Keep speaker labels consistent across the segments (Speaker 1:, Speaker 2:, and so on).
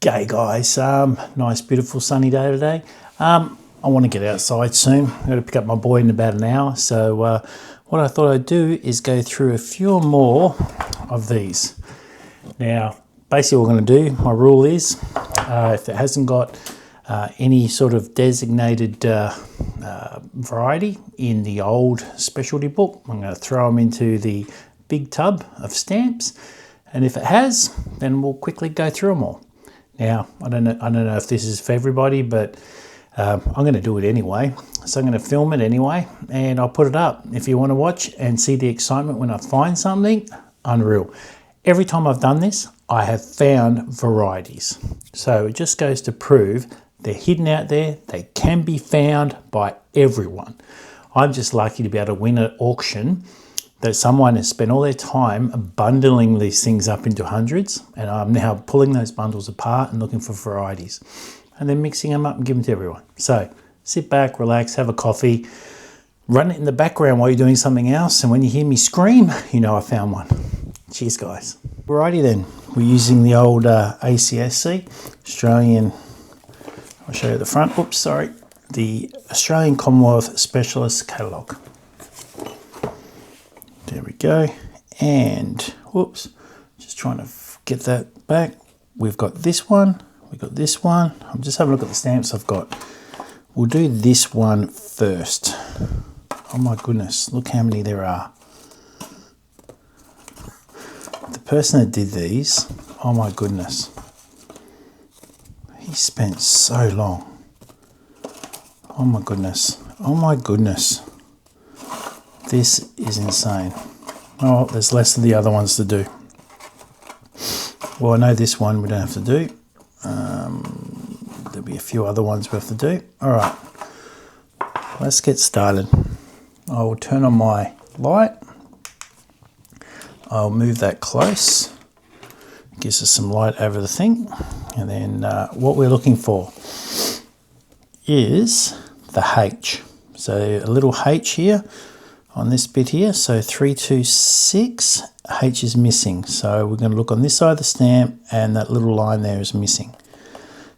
Speaker 1: G'day guys, nice beautiful sunny day today. I want to get outside soon. I'm going to pick up my boy in about an hour. So what I thought I'd do is go through a few more of these. Now, basically what we're going to do, my rule is, if it hasn't got any sort of designated variety in the old specialty book, I'm going to throw them into the big tub of stamps. And if it has, then we'll quickly go through them all. Now, I don't know if this is for everybody, but I'm going to do it anyway. So I'm going to film it anyway, and I'll put it up. If you want to watch and see the excitement when I find something, unreal. Every time I've done this, I have found varieties. So it just goes to prove they're hidden out there. They can be found by everyone. I'm just lucky to be able to win an auction that someone has spent all their time bundling these things up into hundreds, and I'm now pulling those bundles apart and looking for varieties and then mixing them up and giving them to everyone. So sit back, relax, have a coffee, run it in the background while you're doing something else, and when you hear me scream, you know I found one. Cheers guys. Alrighty then, we're using the old ACSC, Australian, I'll show you the front, oops, sorry, the Australian Commonwealth Specialist Catalogue. There we go, and whoops, just trying to get that back. We've got this one, we've got this one. I'm just having a look at the stamps I've got. We'll do this one first. Oh my goodness, look how many there are. The person that did these, oh my goodness, he spent so long. Oh my goodness, oh my goodness. This is insane. Oh, there's less of the other ones to do. Well, I know this one we don't have to do. There'll be a few other ones we have to do. All right, let's get started. I will turn on my light. I'll move that close. Gives us some light over the thing. And then what we're looking for is the H. So a little H here on this bit here, so 326, H is missing. So we're going to look on this side of the stamp, and that little line there is missing.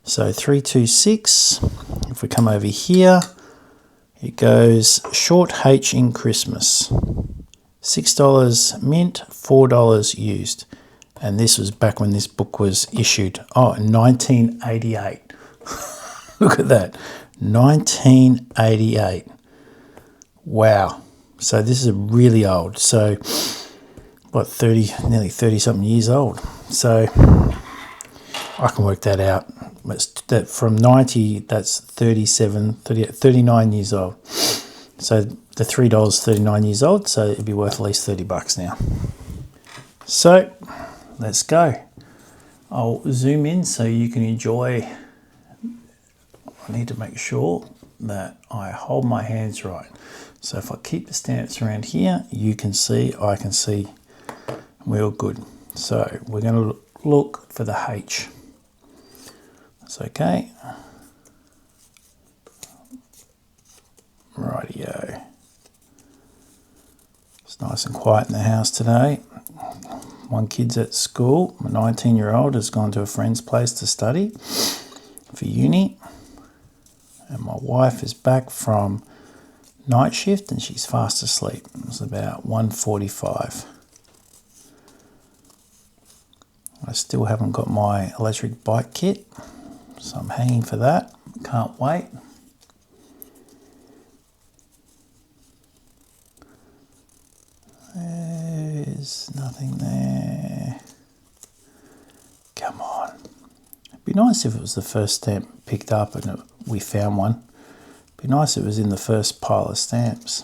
Speaker 1: So 326, if we come over here, it goes short H in Christmas. $6 mint, $4 used. And this was back when this book was issued. Oh, 1988. Look at that, 1988. Wow. So this is really old. So what, nearly 30 something years old. So I can work that out. That from 90, that's 39 years old. So the $3, 39 years old. So it'd be worth at least $30 now. So let's go. I'll zoom in so you can enjoy. I need to make sure that I hold my hands right. So if I keep the stamps around here, you can see, I can see, we're all good. So we're going to look for the H. That's okay. Rightio. It's nice and quiet in the house today. One kid's at school. My 19-year-old has gone to a friend's place to study for uni. And my wife is back from night shift and she's fast asleep. It was about 1:45. I still haven't got my electric bike kit, so I'm hanging for that. Can't wait. There's nothing there. Come on. It'd be nice if it was the first stamp picked up and we found one. Be nice if it was in the first pile of stamps.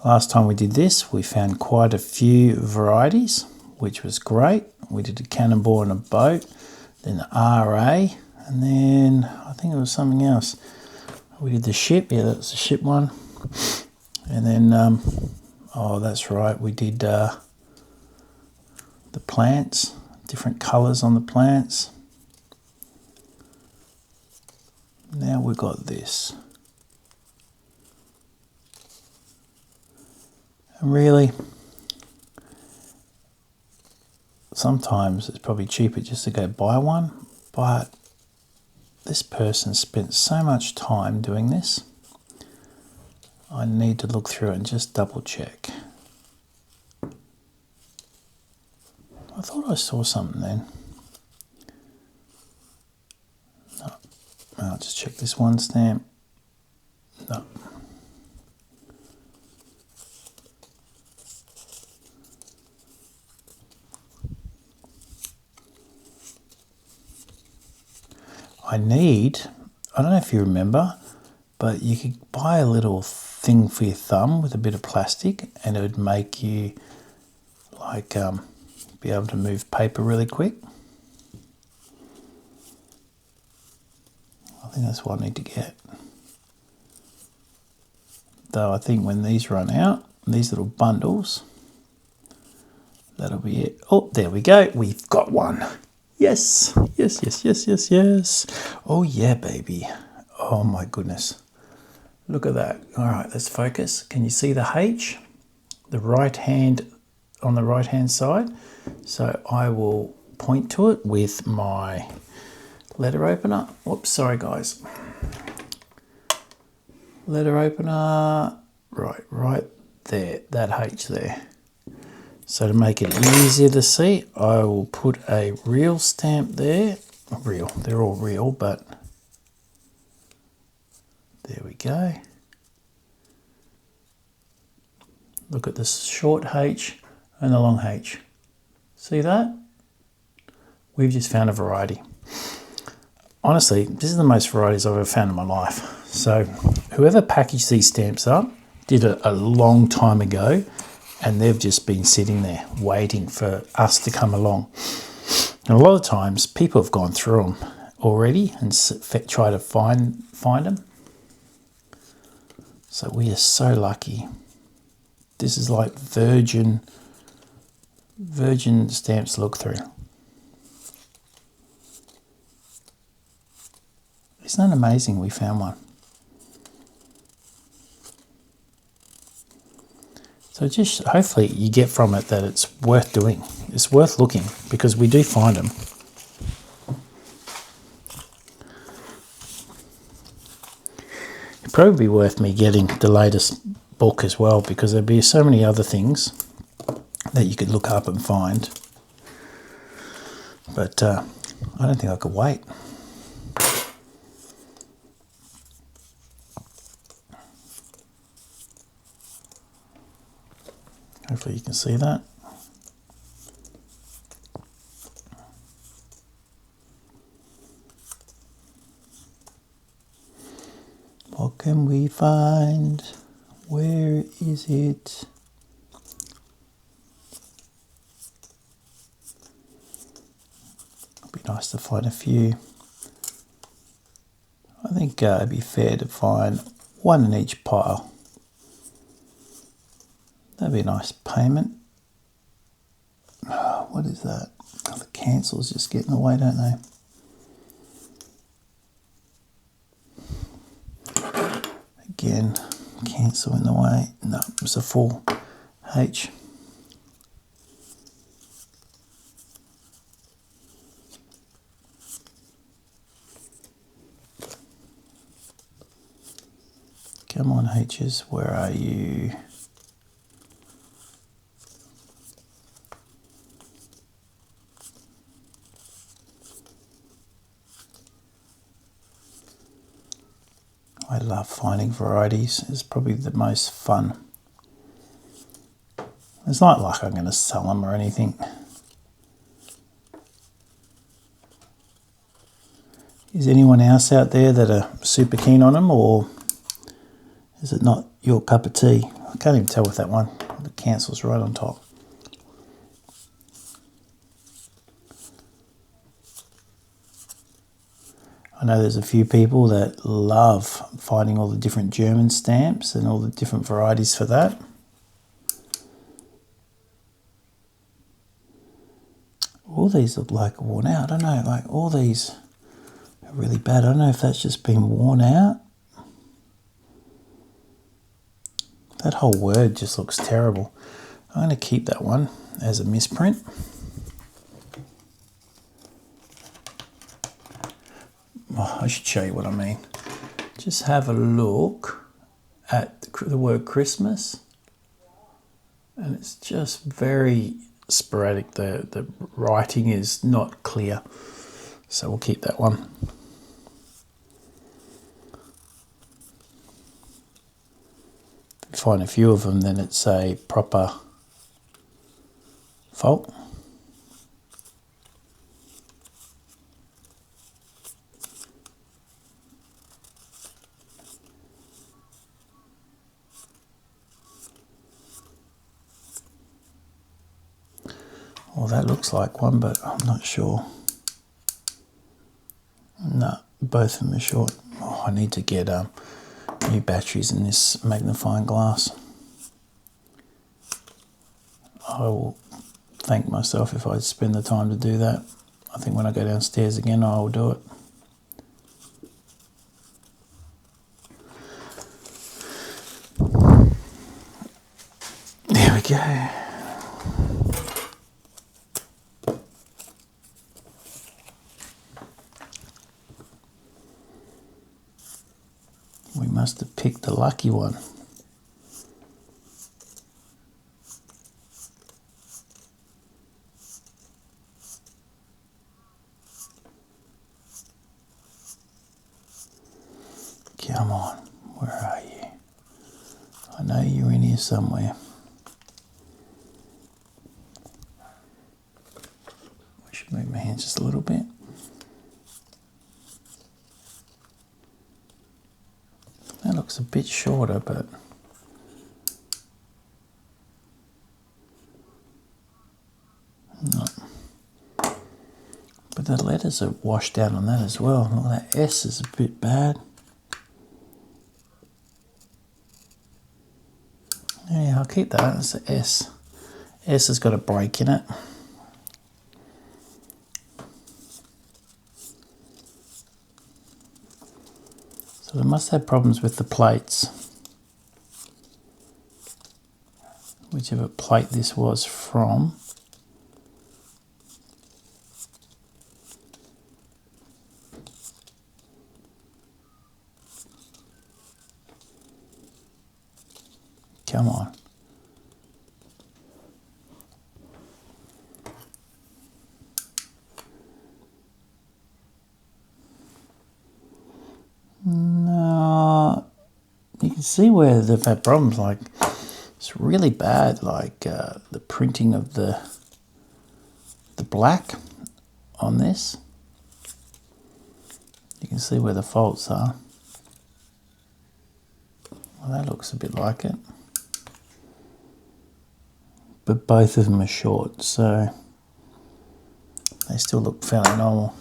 Speaker 1: Last time we did this, we found quite a few varieties, which was great. We did a cannonball and a boat, then the RA, and then I think it was something else. We did the ship, yeah, that was the ship one. And then, oh, that's right, we did the plants, different colours on the plants. Now we've got this. And really, sometimes it's probably cheaper just to go buy one, but this person spent so much time doing this. I need to look through and just double check. I thought I saw something then. No. I'll just check this one stamp. No. I don't know if you remember, but you could buy a little thing for your thumb with a bit of plastic, and it would make you like be able to move paper really quick. I think that's what I need to get. Though I think when these run out, these little bundles, that'll be it. Oh, there we go. We've got one. Yes, yes, yes, yes, yes, yes. Oh yeah, baby. Oh my goodness. Look at that. All right, let's focus. Can you see the H? The right hand on the right hand side. So I will point to it with my letter opener. Whoops, sorry guys. Letter opener, right there, that H there. So to make it easier to see, I will put a real stamp there. Real, they're all real, but there we go. Look at this short H and the long H. See that? We've just found a variety. Honestly, this is the most varieties I've ever found in my life. So whoever packaged these stamps up did it a long time ago, and they've just been sitting there waiting for us to come along. And a lot of times people have gone through them already and try to find them. So we are so lucky. This is like virgin stamps to look through. Isn't that amazing we found one? So just hopefully you get from it that it's worth doing. It's worth looking because we do find them. It'd probably be worth me getting the latest book as well, because there'd be so many other things that you could look up and find. But I don't think I could wait. Hopefully you can see that. What can we find? Where is it? It'd be nice to find a few. I think it'd be fair to find one in each pile. That'd be a nice payment. Oh, what is that? Oh, the cancels just get in the way, don't they? Again, cancel in the way. No, it's a full H. Come on, H's, where are you? I love finding varieties. It's probably the most fun. It's not like I'm going to sell them or anything. Is anyone else out there that are super keen on them, or is it not your cup of tea? I can't even tell with that one. The cancel's right on top. I know there's a few people that love finding all the different German stamps and all the different varieties for that. All these look like worn out. I don't know, like all these are really bad. I don't know if that's just been worn out. That whole word just looks terrible. I'm going to keep that one as a misprint. I should show you what I mean. Just have a look at the word Christmas, and it's just very sporadic. The writing is not clear, so we'll keep that one. If you find a few of them, then it's a proper fault. Well, that looks like one, but I'm not sure. No, both of them are short. Oh, I need to get new batteries in this magnifying glass. I will thank myself if I spend the time to do that. I think when I go downstairs again, I will do it. There we go. We must have picked the lucky one. Come on, where are you? I know you're in here somewhere. I should move my hands just a little bit. That looks a bit shorter, but no. But the letters are washed out on that as well. Well, that S is a bit bad. Yeah, I'll keep that. It's an S. S has got a break in it. So they must have problems with the plates. Whichever plate this was from. Come on. No, you can see where they've had problems. Like, it's really bad. Like the printing of the black on this. You can see where the faults are. Well, that looks a bit like it. But both of them are short, so they still look fairly normal.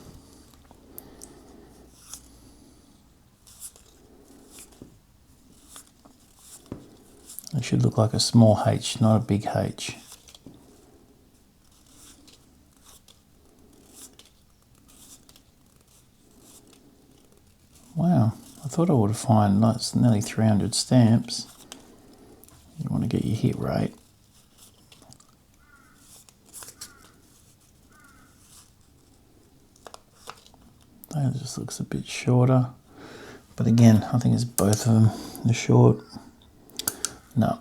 Speaker 1: It should look like a small H, not a big H. Wow, I thought I would find that's nearly 300 stamps. You want to get your hit rate. That just looks a bit shorter. But again, I think it's both of them. They're short. No.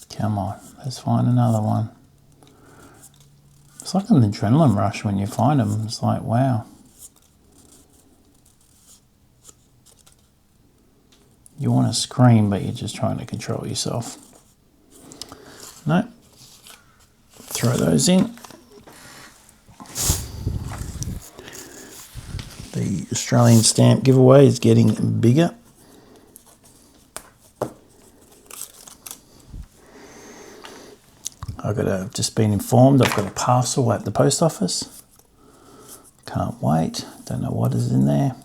Speaker 1: Come on, let's find another one. It's like an adrenaline rush when you find them. It's like, wow. You want to scream, but you're just trying to control yourself. No. Throw those in. The Australian stamp giveaway is getting bigger. I've just been informed I've got a parcel at the post office. Can't wait. Don't know what is in there.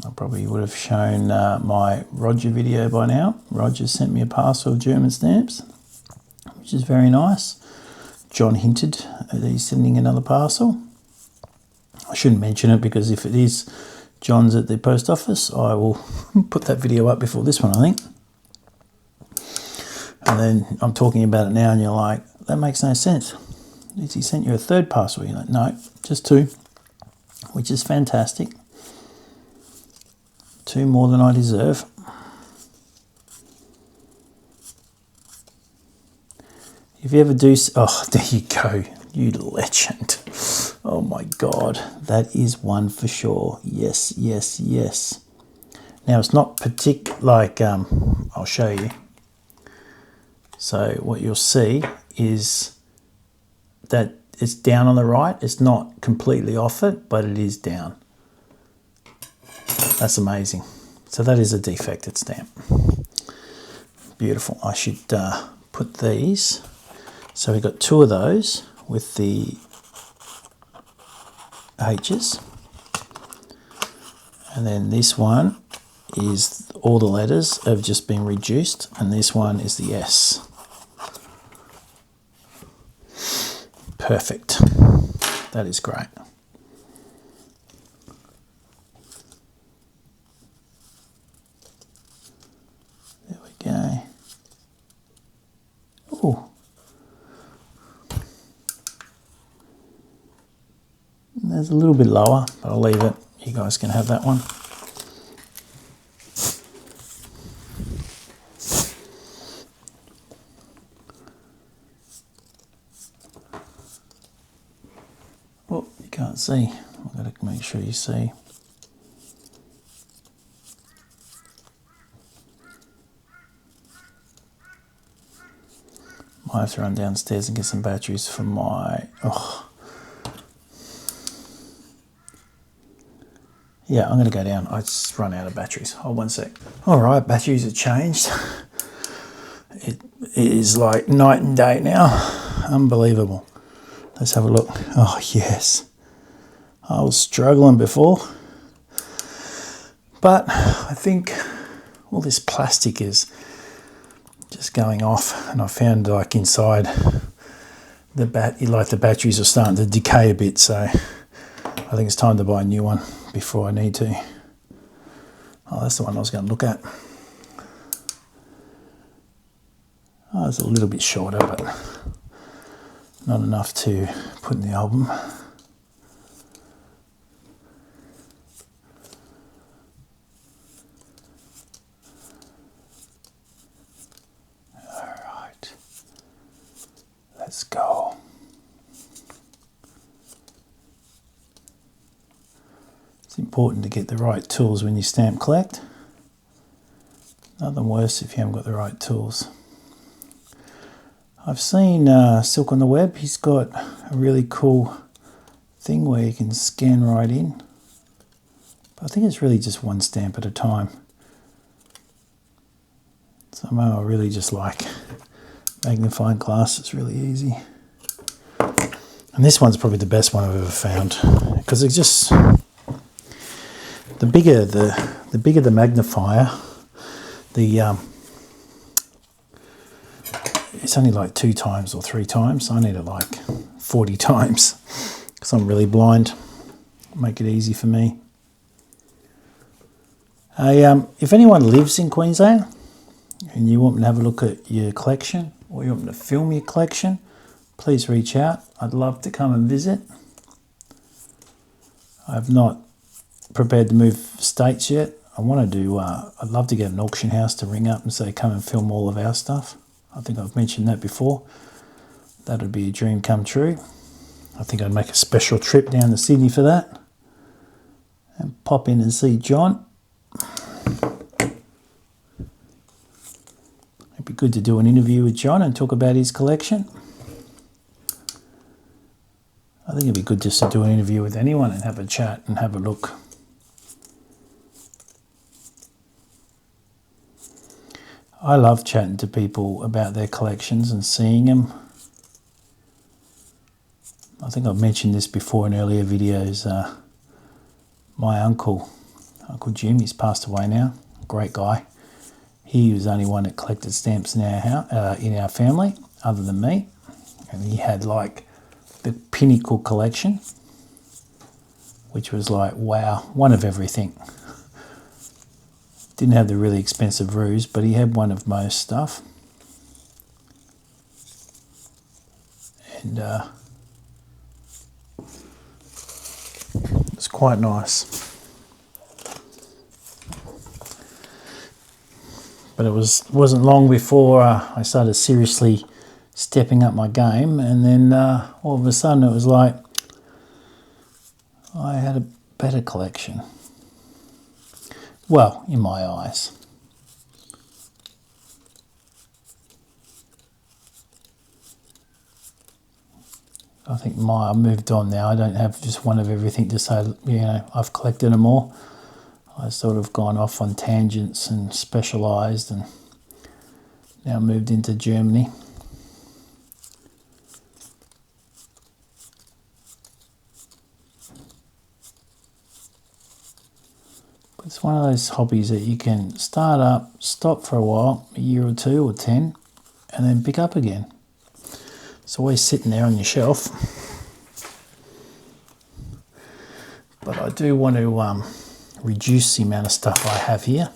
Speaker 1: I probably would have shown my Roger video by now. Roger sent me a parcel of German stamps, which is very nice. John hinted that he's sending another parcel. I shouldn't mention it because if it is John's at the post office, I will put that video up before this one, I think. And then I'm talking about it now and you're like, that makes no sense. Has he sent you a third parcel? You're like, no, just 2, which is fantastic. 2 more than I deserve. If you ever do, oh, there you go, you legend. Oh my God, that is one for sure. Yes, yes, yes. Now it's not like, I'll show you. So what you'll see is that it's down on the right. It's not completely off it, but it is down. That's amazing. So that is a defected stamp. Beautiful. I should put these. So we've got 2 of those with the H's. And then this one is all the letters have just been reduced, and this one is the S. Perfect. That is great. There we go. Oh. There's a little bit lower, but I'll leave it. You guys can have that one. Oh, you can't see. I've got to make sure you see. Might have to run downstairs and get some batteries for my... Oh. Yeah, I'm going to go down. I just run out of batteries. Hold 1 sec. All right, batteries have changed. It is like night and day now. Unbelievable. Let's have a look. Oh, yes. I was struggling before. But I think all this plastic is just going off. And I found like inside the batteries are starting to decay a bit. So I think it's time to buy a new one before I need to. Oh, that's the one I was going to look at. Oh, it's a little bit shorter, but not enough to put in the album. All right, let's go. It's important to get the right tools when you stamp collect. Nothing worse if you haven't got the right tools. I've seen Silk on the Web. He's got a really cool thing where you can scan right in. But I think it's really just 1 stamp at a time. Somehow I really just like magnifying glass. It's really easy. And this one's probably the best one I've ever found because it's just... The bigger the magnifier, it's only like 2 times or 3 times. I need it like 40 times because I'm really blind. Make it easy for me. If anyone lives in Queensland and you want me to have a look at your collection or you want me to film your collection, please reach out. I'd love to come and visit. I've not prepared to move states yet. I want to do, I'd love to get an auction house to ring up and say, come and film all of our stuff. I think I've mentioned that before. That would be a dream come true. I think I'd make a special trip down to Sydney for that and pop in and see John. It'd be good to do an interview with John and talk about his collection. I think it'd be good just to do an interview with anyone and have a chat and have a look. I love chatting to people about their collections and seeing them. I think I've mentioned this before in earlier videos. My Uncle Jim, he's passed away now, great guy. He was the only one that collected stamps in our family, other than me. And he had like the pinnacle collection, which was like, wow, one of everything. Didn't have the really expensive roos, but he had one of most stuff. And it's quite nice. But it wasn't long before I started seriously stepping up my game, and then all of a sudden it was like I had a better collection. Well, in my eyes. I think I moved on now. I don't have just one of everything to say, you know, I've collected them all. I've sort of gone off on tangents and specialised, and now moved into Germany. It's one of those hobbies that you can start up, stop for a while, a year or two or 10, and then pick up again. It's always sitting there on your shelf. But I do want to reduce the amount of stuff I have here.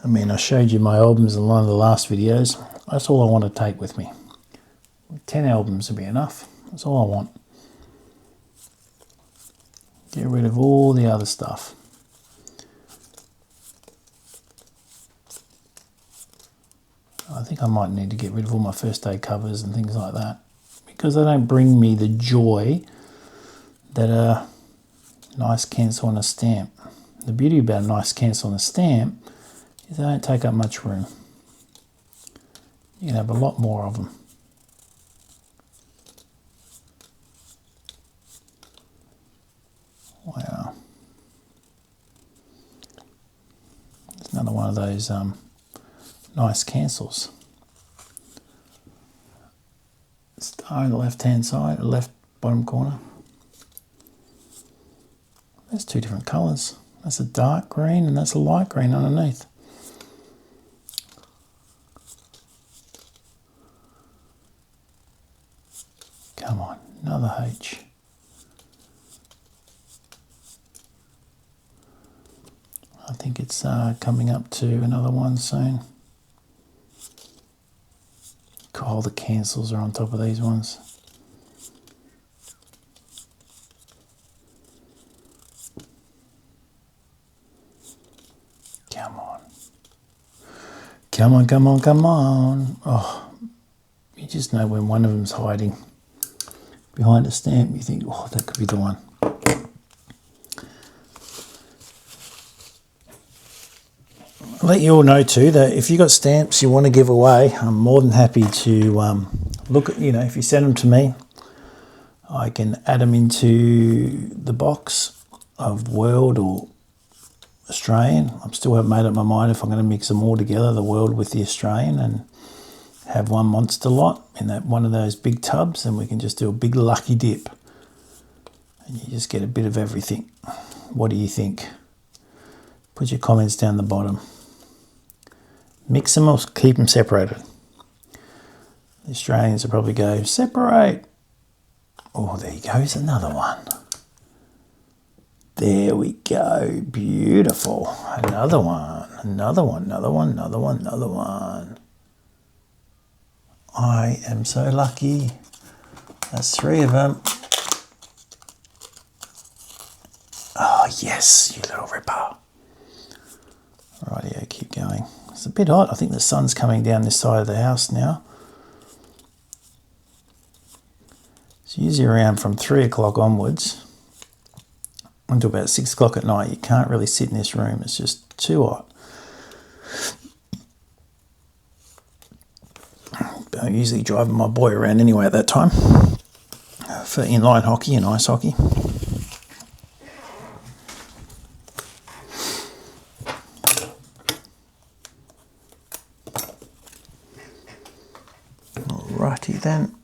Speaker 1: I mean, I showed you my albums in one of the last videos. That's all I want to take with me. 10 albums would be enough. That's all I want. Get rid of all the other stuff. I think I might need to get rid of all my first day covers and things like that, because they don't bring me the joy that a nice cancel on a stamp. The beauty about a nice cancel on a stamp is they don't take up much room. You can have a lot more of them. Wow. There's another one of those nice cancels. Star on the left hand side, left bottom corner. There's two different colours. That's a dark green and that's a light green underneath. Come on, another H. I think it's coming up to another one soon. All the cancels are on top of these ones. Come on. Come on, come on, come on. Oh, you just know when one of them's hiding behind a stamp, you think, oh, that could be the one. I'll let you all know too that if you've got stamps you want to give away, I'm more than happy to look at, you know, if you send them to me, I can add them into the box of World or Australian. I still haven't made up my mind if I'm going to mix them all together, the World with the Australian, and have one monster lot in that one of those big tubs, and we can just do a big lucky dip. And you just get a bit of everything. What do you think? Put your comments down the bottom. Mix them or keep them separated. The Australians will probably go, separate. Oh, there you go, here's another one. There we go, beautiful. Another one, another one, another one, another one, another one. I am so lucky. That's 3 of them. Oh, yes, you little ripper. Rightio, keep going. It's a bit hot. I think the sun's coming down this side of the house now. It's usually around from 3 o'clock onwards until about 6 o'clock at night. You can't really sit in this room. It's just too hot. I'm usually driving my boy around anyway at that time for inline hockey and ice hockey. Alrighty then.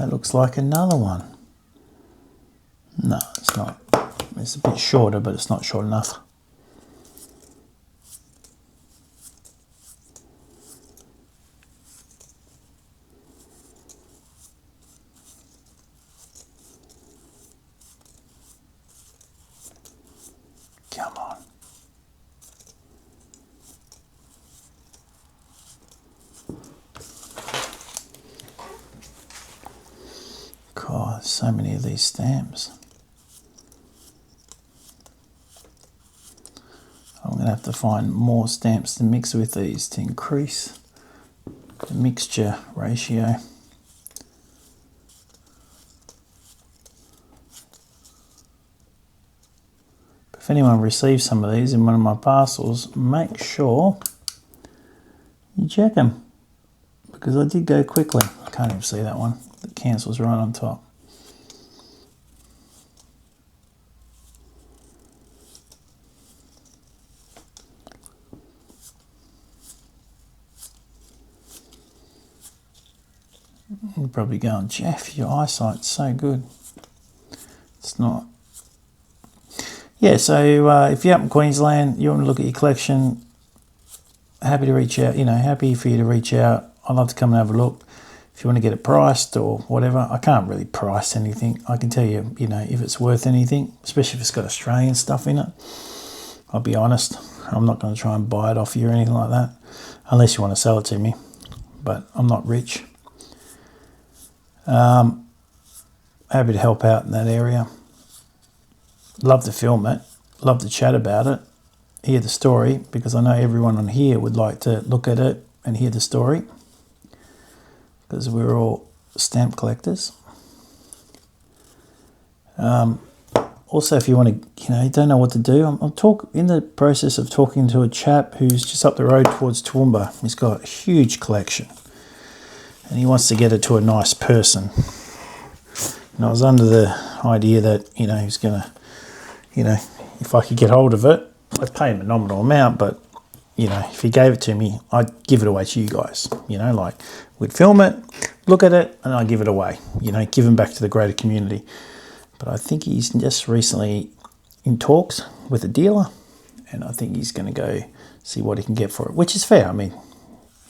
Speaker 1: that looks like another one. No, it's not. It's a bit shorter, but it's not short enough. Come on. God, so many of these stamps. I'm going to have to find more stamps to mix with these to increase the mixture ratio. If anyone receives some of these in one of my parcels, make sure you check them, because I did go quickly. I can't even see that one. The cancel's right on top. You're probably going, Jeff, your eyesight's so good. It's not. Yeah, so if you're up in Queensland, you want to look at your collection, happy to reach out, happy for you to reach out. I'd love to come and have a look. If you want to get it priced or whatever, I can't really price anything. I can tell you, if it's worth anything, especially if it's got Australian stuff in it. I'll be honest, I'm not going to try and buy it off you or anything like that, unless you want to sell it to me, but I'm not rich. Happy to help out in that area. Love to film it, love to chat about it, hear the story, because I know everyone on here would like to look at it and hear the story, because we're all stamp collectors. Also, if you want to, you don't know what to do, I'm in the process of talking to a chap who's just up the road towards Toowoomba. He's got a huge collection, and he wants to get it to a nice person. And I was under the idea that, he's going to, if I could get hold of it, I'd pay him a nominal amount, but, if he gave it to me, I'd give it away to you guys. Like we'd film it, look at it, and I'd give it away, give him back to the greater community. But I think he's just recently in talks with a dealer, and I think he's going to go see what he can get for it, which is fair. I mean,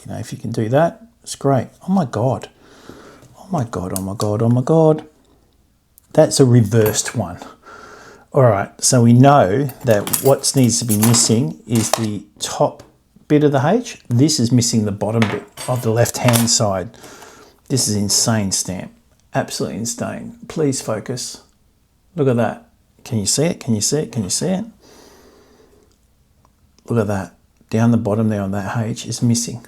Speaker 1: if you can do that, it's great. Oh my God. Oh my God, oh my God, oh my God. That's a reversed one. All right, so we know that what needs to be missing is the top bit of the H. This is missing the bottom bit of the left-hand side. This is insane stamp. Absolutely insane. Please focus. Look at that. Can you see it? Can you see it? Can you see it? Look at that. Down the bottom there on that H is missing.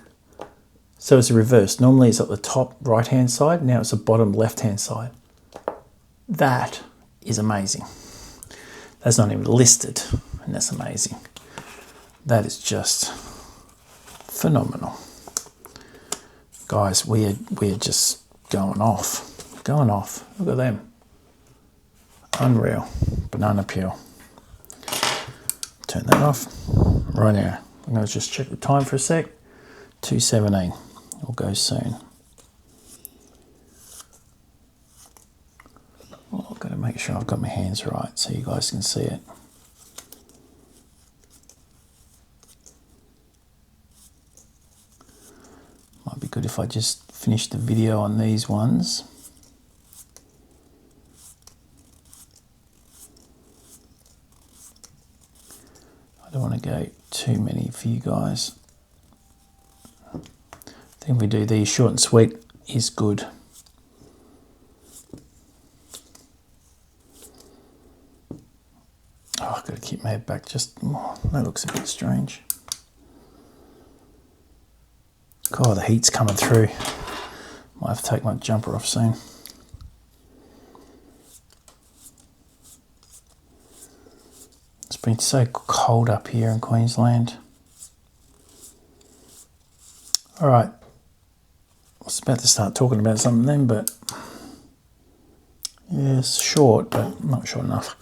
Speaker 1: So it's a reverse. Normally it's at the top right-hand side. Now it's the bottom left-hand side. That is amazing. That's not even listed, and that's amazing. That is just phenomenal. Guys, we are just going off. Going off. Look at them. Unreal. Banana peel. Turn that off. Right now. I'm going to just check the time for a sec. 2:17. We'll go soon. Oh, I've got to make sure I've got my hands right so you guys can see it. Might be good if I just finish the video on these ones. I don't want to go too many for you guys. I think we do these short and sweet is good. Oh, I've got to keep my head back. That looks a bit strange. God, the heat's coming through. Might have to take my jumper off soon. It's been so cold up here in Queensland. All right. I was about to start talking about something then, but yeah, it's short, but not short enough.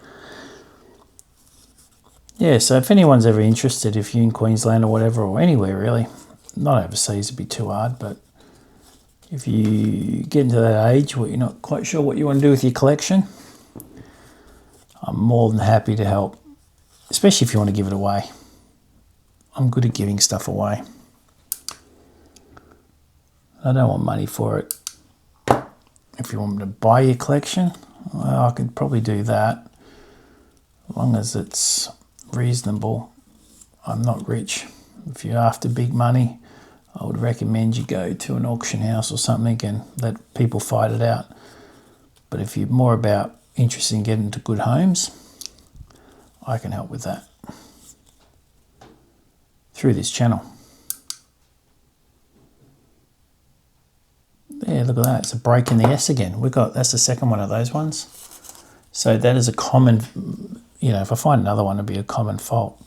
Speaker 1: Yeah, so if anyone's ever interested, if you're in Queensland or whatever, or anywhere really, not overseas would be too hard, but If you get into that age where you're not quite sure what you want to do with your collection, I'm more than happy to help, especially if you want to give it away. I'm good at giving stuff away. I don't want money for it. If you want me to buy your collection, well, I could probably do that, as long as it's reasonable. I'm not rich. If you're after big money, I would recommend you go to an auction house or something and let people fight it out. But if you're more about interested in getting into good homes, I can help with that through this channel. Yeah, look at that. It's a break in the S again. That's the second one of those ones. So that is a common, if I find another one, it'd be a common fault.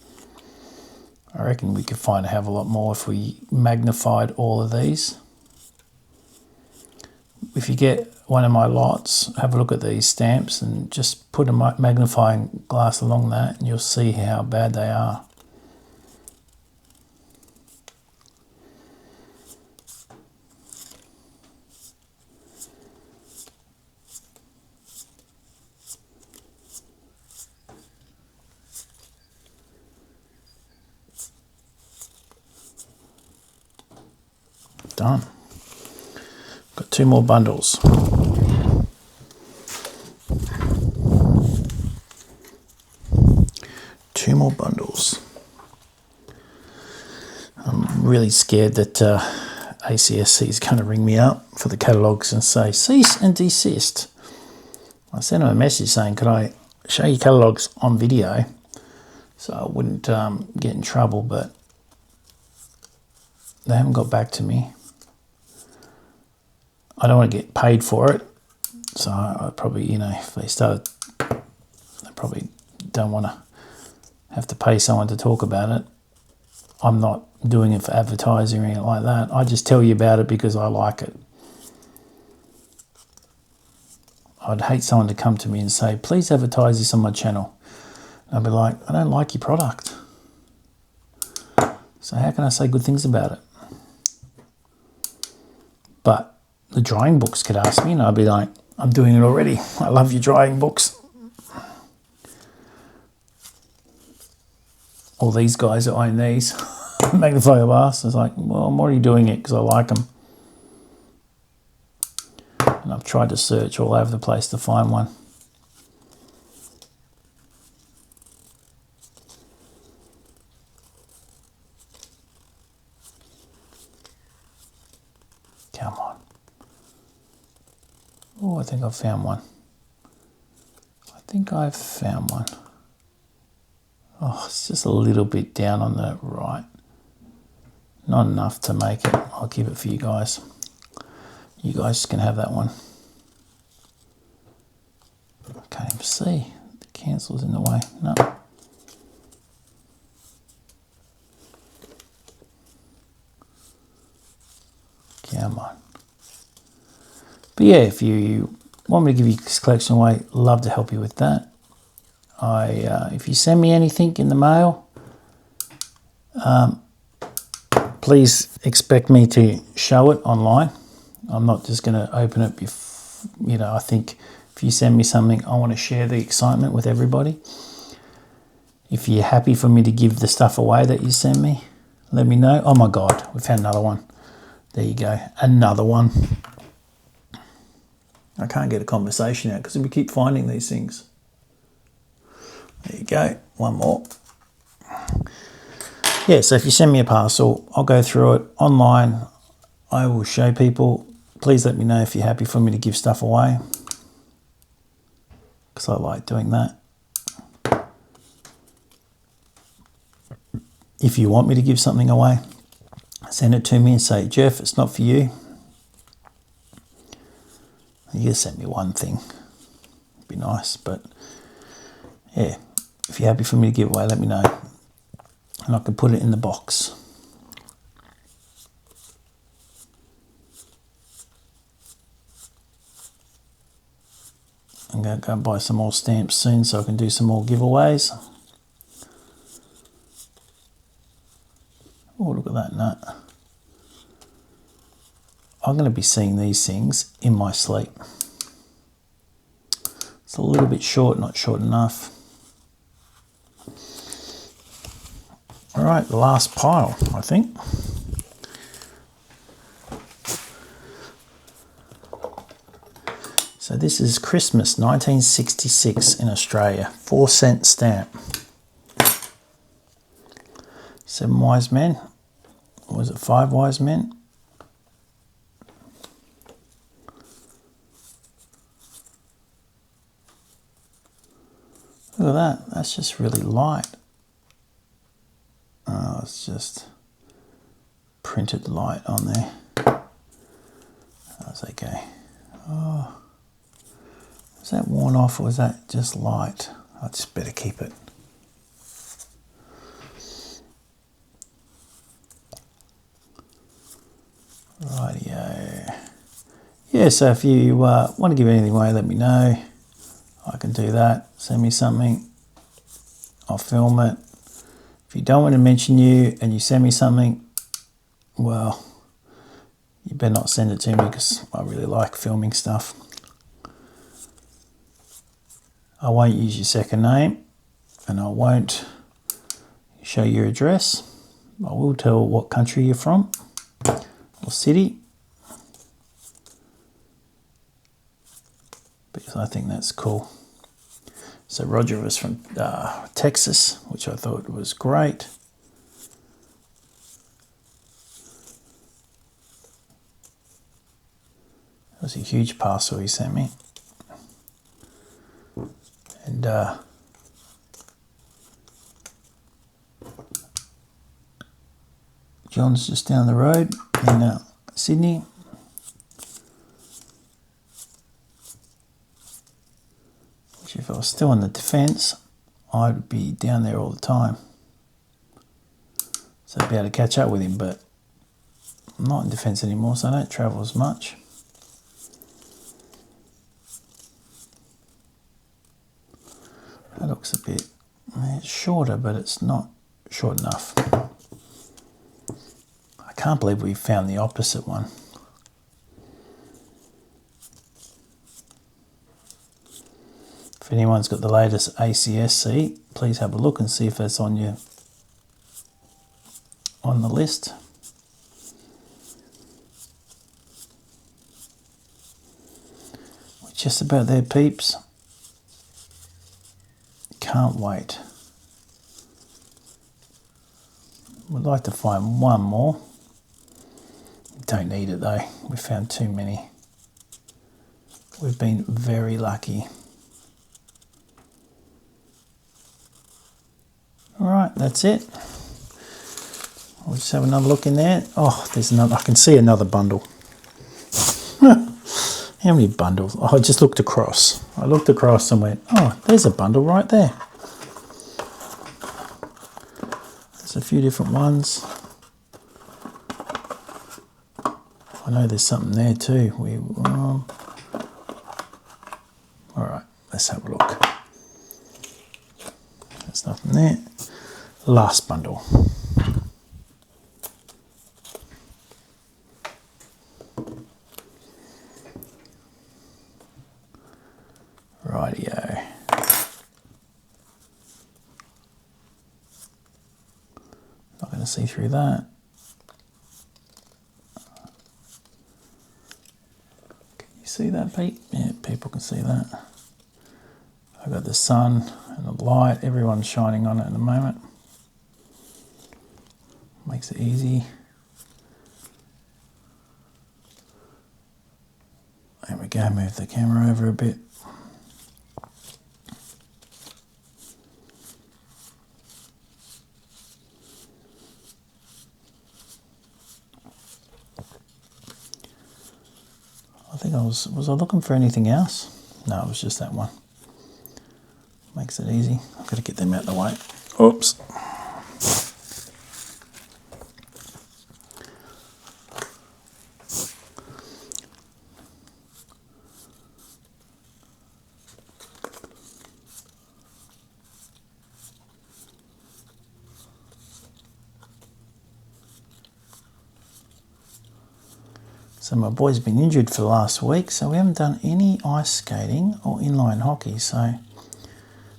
Speaker 1: I reckon we could have a lot more if we magnified all of these. If you get one of my lots, have a look at these stamps and just put a magnifying glass along that and you'll see how bad they are. Done. Got 2 more bundles. Two more bundles. I'm really scared that ACSC is going to ring me up for the catalogues and say, cease and desist. I sent them a message saying, could I show you catalogues on video so I wouldn't get in trouble, but they haven't got back to me. I don't want to get paid for it, so I probably, if they started, they probably don't want to have to pay someone to talk about it. I'm not doing it for advertising or anything like that. I just tell you about it because I like it. I'd hate someone to come to me and say, please advertise this on my channel. And I'd be like, I don't like your product. So how can I say good things about it? But the drawing books could ask me and I'd be like, I'm doing it already. I love your drawing books. All these guys that own these magnifying glass, it's like, well, I'm already doing it because I like them. And I've tried to search all over the place to find one. Come on. Oh, I think I've found one. Oh, it's just a little bit down on the right. Not enough to make it. I'll keep it for you guys. You guys can have that one. I can't even see. The cancel's in the way. No. Come on. But yeah, if you want me to give you this collection away, love to help you with that. If you send me anything in the mail, please expect me to show it online. I'm not just going to open it. I think if you send me something, I want to share the excitement with everybody. If you're happy for me to give the stuff away that you send me, let me know. Oh my God, we found another one. There you go, another one. I can't get a conversation out because we keep finding these things. There you go, one more. Yeah, so if you send me a parcel, I'll go through it online. I will show people. Please let me know if you're happy for me to give stuff away, because I like doing that. If you want me to give something away, send it to me and say, Jeff, it's not for you. You just send me one thing. It'd be nice, but yeah, if you're happy for me to give away, let me know. And I can put it in the box. I'm going to go and buy some more stamps soon so I can do some more giveaways. Oh, look at that nut. I'm going to be seeing these things in my sleep. It's a little bit short, not short enough. All right, the last pile, I think. So this is Christmas 1966 in Australia, 4-cent stamp. 7 wise men, or was it 5 wise men? Look at that, that's just really light. Oh, it's just printed light on there. That's okay. Oh, was that worn off or was that just light? I just better keep it. Rightio. Yeah, so if you want to give anything away, let me know. I can do that. Send me something. I'll film it. If you don't want to mention you and you send me something, well, you better not send it to me because I really like filming stuff. I won't use your second name and I won't show your address. I will tell what country you're from or city, because I think that's cool. So Roger was from Texas, which I thought was great. That was a huge parcel he sent me. And John's just down the road in Sydney. Which if I was still in the defence, I'd be down there all the time. So I'd be able to catch up with him, but I'm not in defence anymore, so I don't travel as much. That looks a bit, it's shorter, but it's not short enough. I can't believe we found the opposite one. If anyone's got the latest ACSC, please have a look and see if that's on the list. We're just about there, peeps. Can't wait. Would like to find one more. Don't need it though. We found too many. We've been very lucky. All right, that's it. We'll just have another look in there. Oh, there's another. I can see another bundle. How many bundles? Oh, I just looked across. I looked across and went, oh, there's a bundle right there. There's a few different ones. I know there's something there too. All right, let's have a look. There's nothing there. Last bundle. Rightio. Not going to see through that. Can you see that, Pete? Yeah, people can see that. I've got the sun and the light. Everyone's shining on it at the moment. Makes it easy. There we go, move the camera over a bit. I think was I looking for anything else? No, it was just that one. Makes it easy. I've got to get them out of the way. Oops. So my boy's been injured for the last week, so we haven't done any ice skating or inline hockey. So I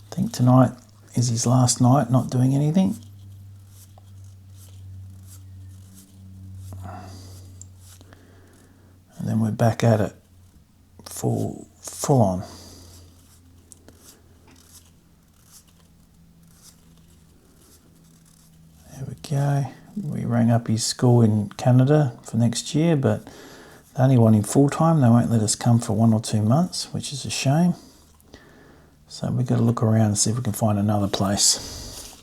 Speaker 1: think tonight is his last night not doing anything. And then we're back at it full on. There we go. We rang up his school in Canada for next year, but they only want him full-time. They won't let us come for 1 or 2 months, which is a shame. So we've got to look around and see if we can find another place.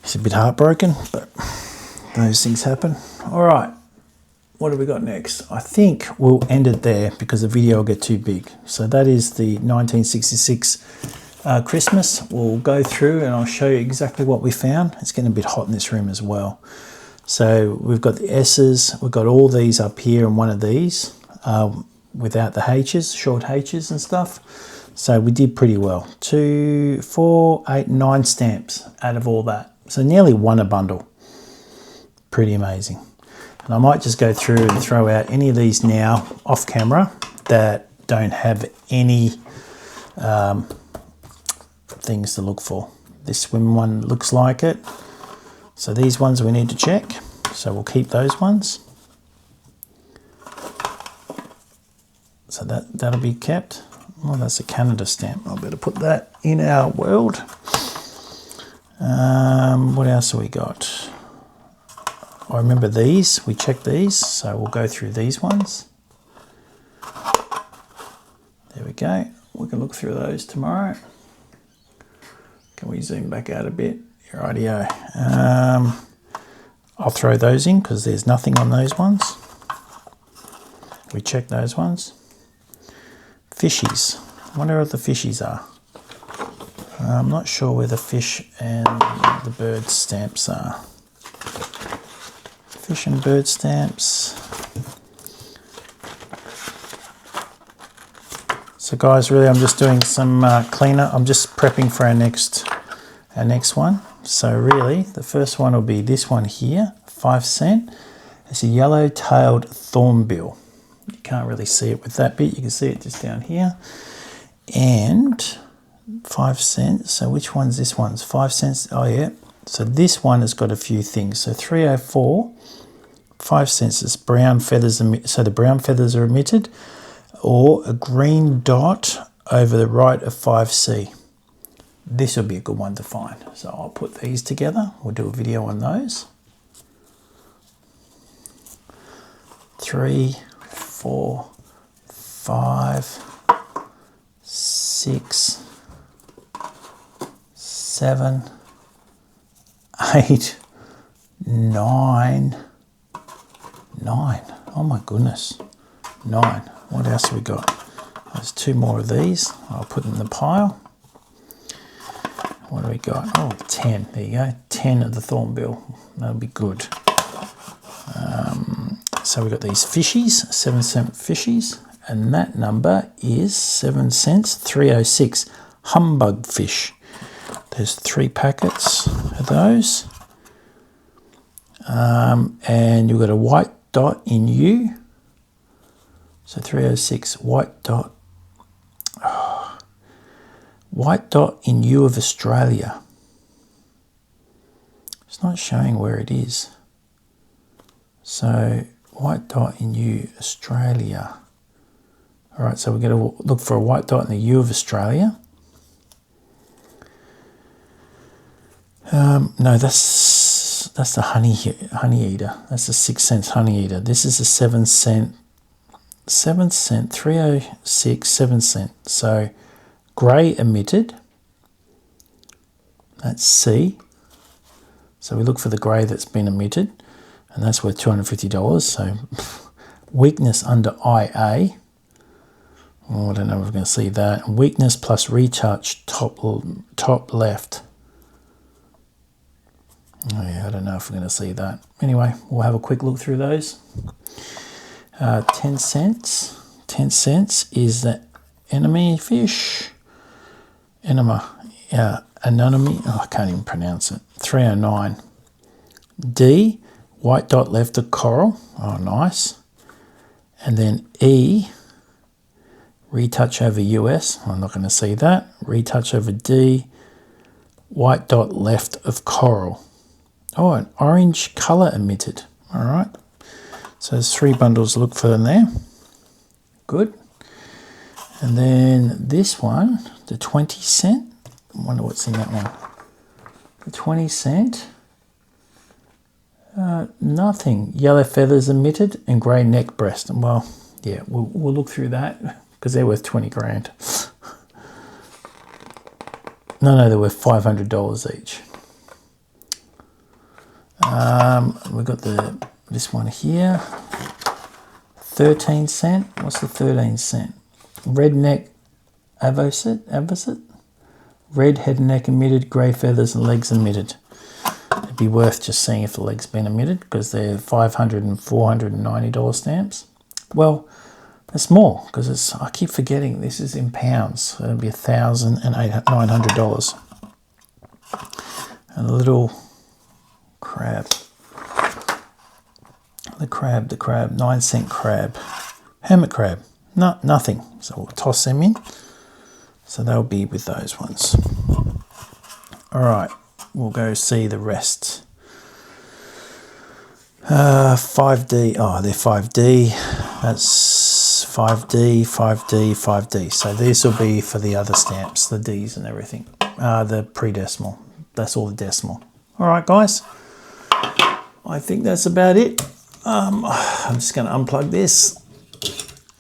Speaker 1: He's a bit heartbroken, but those things happen. All right, what have we got next? I think we'll end it there because the video will get too big. So that is the 1966 Christmas. We'll go through and I'll show you exactly what we found. It's getting a bit hot in this room as well. So we've got the S's, we've got all these up here and one of these without the H's, short H's and stuff. So we did pretty well. 2, 4, 8, 9 stamps out of all that. So nearly one a bundle. Pretty amazing. And I might just go through and throw out any of these now off camera that don't have any things to look for. This swim one looks like it. So these ones we need to check. So we'll keep those ones. So that'll be kept. Oh, that's a Canada stamp. I better put that in our world. What else have we got? I remember these. We checked these. So we'll go through these ones. There we go. We can look through those tomorrow. Can we zoom back out a bit? Rightio. I'll throw those in because there's nothing on those ones. We check those ones. Fishies. I wonder what the fishies are. I'm not sure where the fish and the bird stamps are. Fish and bird stamps. So guys, really I'm just doing some cleaner. I'm just prepping for our next one. So really the first one will be this one here, 5 cent. It's a yellow-tailed thornbill. You can't really see it with that bit. You can see it just down here. And 5 cents. So which one's this one's 5 cents? Oh yeah. So this one has got a few things. So 304, 5 cents is brown feathers. So the brown feathers are emitted, or a green dot over the right of 5C. This will be a good one to find. So I'll put these together. We'll do a video on those. 3, 4, 5, 6, 7, 8, 9. Oh my goodness. 9. What else have we got? There's 2 more of these. I'll put in the pile. What do we got? Oh, 10. There you go. 10 of the thornbill. That'll be good. So we've got these fishies, 7 cent fishies, and that number is 7 cents, 306. Humbug fish. There's 3 packets of those. And you've got a white dot in U. So 306, white dot. Oh, white dot in U of Australia. It's not showing where it is. So white dot in U, Australia. All right, so we're going to look for a white dot in the U of Australia. No, that's the honey eater. That's the 6 cents honey eater. This is a 7 cent, 306, 7 cent. So grey emitted. That's C. So we look for the grey that's been emitted, and that's worth $250. So weakness under IA. Oh, I don't know if we're going to see that. Weakness plus retouch top left. Oh yeah, I don't know if we're going to see that. Anyway, we'll have a quick look through those. 10 cents. 10 cents is the enemy fish. Anemone. Oh, I can't even pronounce it. 309. D, white dot left of coral. Oh, nice. And then E, retouch over US. I'm not going to see that. Retouch over D, white dot left of coral. Oh, an orange colour emitted. All right. So there's 3 bundles to look for in there. Good. And then this one, the 20 cent. I wonder what's in that one. The 20 cent. Nothing. Yellow feathers emitted and grey neck breast. Well, yeah, we'll look through that because they're worth 20 grand. No, they're worth $500 each. We've got this one here. 13 cent. What's the 13 cent? Red neck avocet. Red head and neck emitted, grey feathers and legs emitted. It'd be worth just seeing if the leg's been emitted because they're $500 and $490 stamps. Well, it's more because I keep forgetting this is in pounds. So it'll be $1,000 and $900. And a little crab. The crab, 9 cent crab. Hermit crab, no, nothing. So we'll toss them in. So they'll be with those ones. All right, we'll go see the rest. 5D, oh, they're 5D. That's 5D, 5D, 5D. So these will be for the other stamps, the Ds and everything. The pre-decimal, that's all the decimal. All right, guys. I think that's about it. I'm just going to unplug this.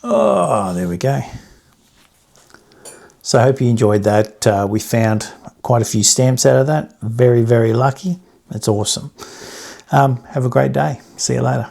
Speaker 1: Oh, there we go. So I hope you enjoyed that. We found quite a few stamps out of that. Very, very lucky. It's awesome. Have a great day. See you later.